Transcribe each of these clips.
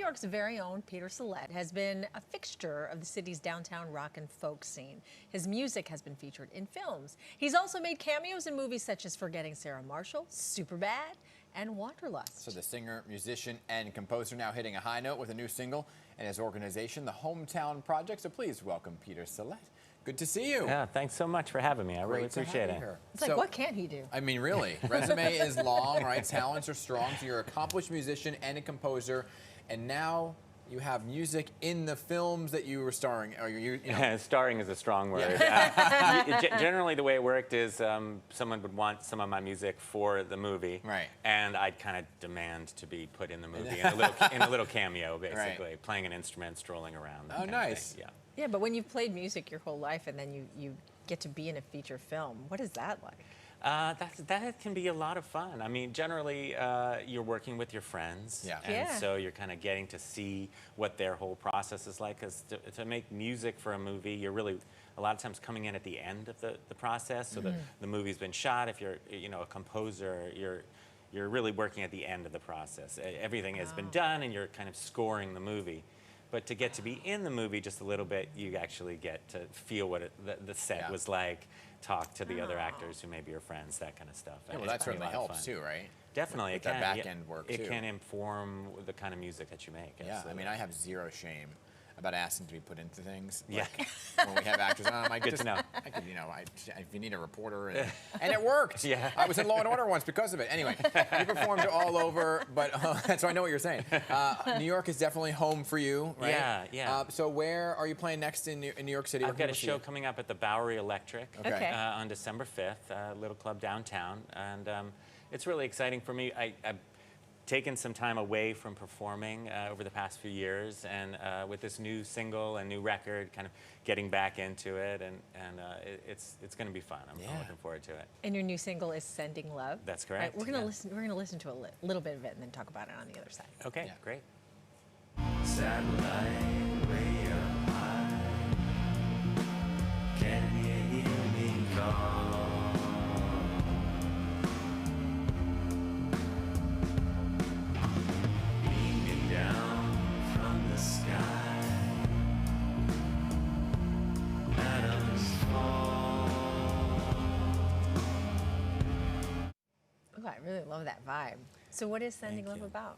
York's very own Peter Salett has been a fixture of the city's downtown rock and folk scene. His music has been featured in films. He's also made cameos in movies such as Forgetting Sarah Marshall, Superbad, and Wanderlust. So the singer, musician, and composer now hitting a high note with a new single and his organization, the Hometown Project. So please welcome Peter Salett. Good to see you. Yeah, thanks so much for having me. I really appreciate it. It's like, what can't he do? I mean, really, resume is long, right? Talents are strong. So you're an accomplished musician and a composer, and now you have music in the films that you were starring. Or you know. Starring is a strong word. Yeah. Generally, the way it worked is someone would want some of my music for the movie, right? And I'd kind of demand to be put in the movie in a little cameo, basically, right. Playing an instrument, strolling around. Oh, nice. Yeah. Yeah, but when you've played music your whole life and then you get to be in a feature film, what is that like? That can be a lot of fun. I mean, generally, you're working with your friends, and so you're kind of getting to see what their whole process is like. Because to make music for a movie, you're really a lot of times coming in at the end of the process. So the movie's been shot. If you're a composer, you're really working at the end of the process. Everything has been done, and you're kind of scoring the movie. But to get to be in the movie just a little bit, you actually get to feel what the set was like, talk to the other actors who may be your friends, that kind of stuff. Yeah, well, that certainly helps too, right? Definitely, it can. That back end work too. It can inform the kind of music that you make. Yeah, absolutely. I mean, I have zero shame about asking to be put into things. Yeah. Like when we have actors on, I Good to know. I could, if you need a reporter, and it worked. Yeah. I was in Law and Order once because of it. Anyway, you performed all over, but so I know what you're saying. New York is definitely home for you, right? Yeah, yeah. So where are you playing next in New York City? I've got a show coming up at the Bowery Electric on December 5th, a little club downtown, and it's really exciting for me. I've taken some time away from performing over the past few years, and with this new single and new record, kind of getting back into it, and it's going to be fun. I'm looking forward to it. And your new single is "Sending Love." That's correct. Right, we're gonna listen to a little bit of it and then talk about it on the other side. Okay, great. Satellite way up high, can you hear me call? Oh, I really love that vibe. So what is Sending Love about?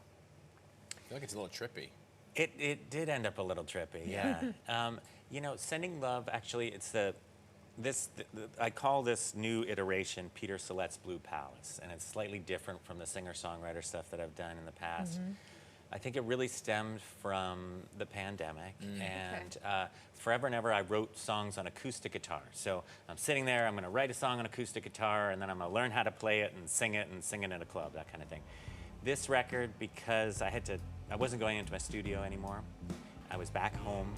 I feel like it's a little trippy. It did end up a little trippy, yeah. Sending Love, actually, it's I call this new iteration Peter Salett's Blue Palace, and it's slightly different from the singer-songwriter stuff that I've done in the past. I think it really stemmed from the pandemic, and forever and ever I wrote songs on acoustic guitar. So I'm sitting there, I'm going to write a song on acoustic guitar, and then I'm going to learn how to play it and sing it in a club, that kind of thing. This record, because I wasn't going into my studio anymore. I was back home.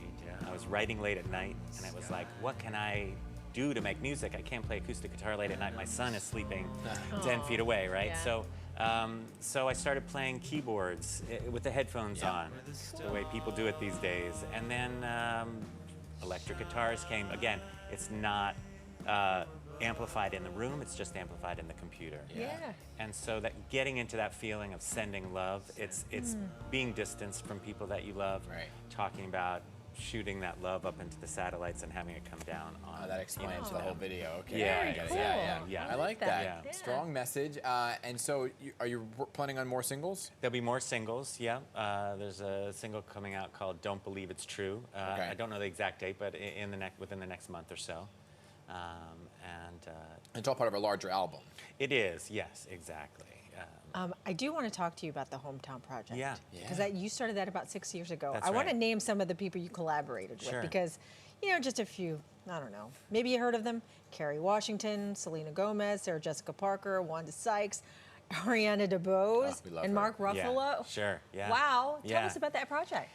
I was writing late at night, and it was like, what can I do to make music? I can't play acoustic guitar late at night. My son is sleeping 10 feet away, right? Yeah. So I started playing keyboards with the headphones on, the way people do it these days. And then electric guitars came. Again, it's not amplified in the room, it's just amplified in the computer. Yeah. And so that getting into that feeling of sending love, it's being distanced from people that you love, talking about shooting that love up into the satellites and having it come down on. That explains the whole video. Okay. Yeah, cool. yeah. I like that. Yeah. Strong message. And so, are you planning on more singles? There'll be more singles. Yeah. There's a single coming out called "Don't Believe It's True." I don't know the exact date, but within the next month or so. It's all part of a larger album. It is. Yes, exactly. I do want to talk to you about the Hometown Project. Yeah. Because you started that about 6 years ago. That's I want right. to name some of the people you collaborated with because, just a few, I don't know, maybe you heard of them. Kerry Washington, Selena Gomez, Sarah Jessica Parker, Wanda Sykes, Ariana DeBose, and Mark Ruffalo. Yeah. Sure, yeah. Wow. Tell us about that project.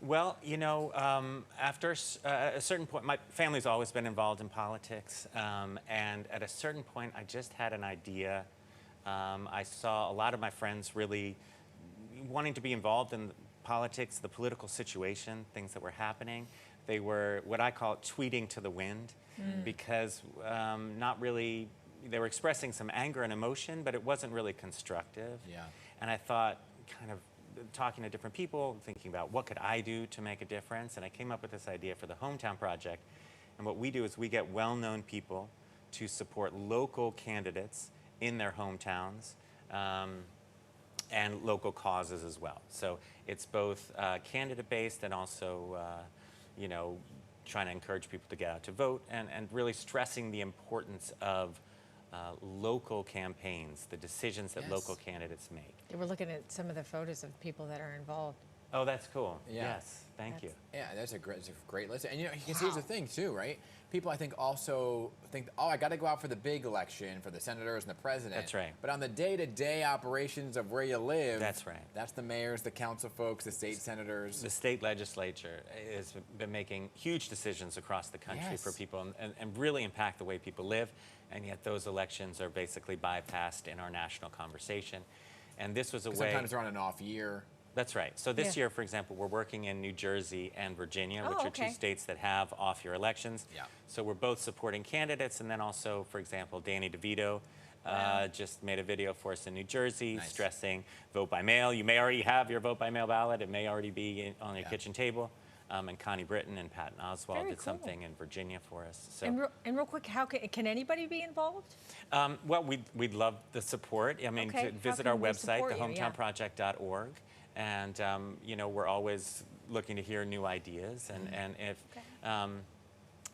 Well, after a certain point, my family's always been involved in politics, and at a certain point, I just had an idea. I saw a lot of my friends really wanting to be involved in politics, the political situation, things that were happening. They were what I call tweeting to the wind, because they were expressing some anger and emotion, but it wasn't really constructive. Yeah. And I thought, kind of, talking to different people, thinking about what could I do to make a difference, and I came up with this idea for the Hometown Project. And what we do is we get well-known people to support local candidates in their hometowns and local causes as well. So it's both candidate-based and also, you know, trying to encourage people to get out to vote and really stressing the importance of local campaigns, the decisions that local candidates make. They were looking at some of the photos of people that are involved. Oh, that's cool. Yeah. Yes, thank you. Yeah, that's a great list. And you know, you can see here's the thing too, right? People I think also think, oh, I got to go out for the big election for the senators and the president. That's right. But on the day-to-day operations of where you live, That's right. That's the mayors, the council folks, the state senators. The state legislature has been making huge decisions across the country Yes. for people and really impact the way people live, and yet those elections are basically bypassed in our national conversation. And this was a way. Sometimes they're on an off year. That's right. So this Yeah. year, for example, we're working in New Jersey and Virginia, Oh, which are okay. two states that have off-year elections. Yeah. So we're both supporting candidates, and then also, for example, Danny DeVito just made a video for us in New Jersey Nice. stressing vote by mail. You may already have your vote by mail ballot. It may already be on your kitchen table. And Connie Britton and Patton Oswald Very did cool. something in Virginia for us. So. And real quick, how can anybody be involved? Well, we'd love the support. I mean, Okay, to how visit can our we website, support you? Yeah. thehometownproject.org, and you know, we're always looking to hear new ideas, and if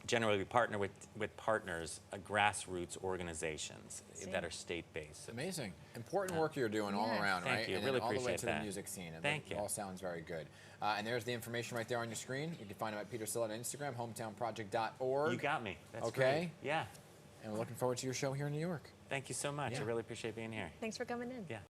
generally we partner with partners, grassroots organizations that are state-based. Amazing. Important work you're doing all Yes. around, Thank right? you. And Really then all the way appreciate to that. the music scene. Thank you. All sounds very good. And there's the information right there on your screen. You can find them at Peter Salett on Instagram, hometownproject.org. You got me. That's Okay. great. Yeah. And we're looking forward to your show here in New York. Thank you so much. Yeah. I really appreciate being here. Thanks for coming in. Yeah.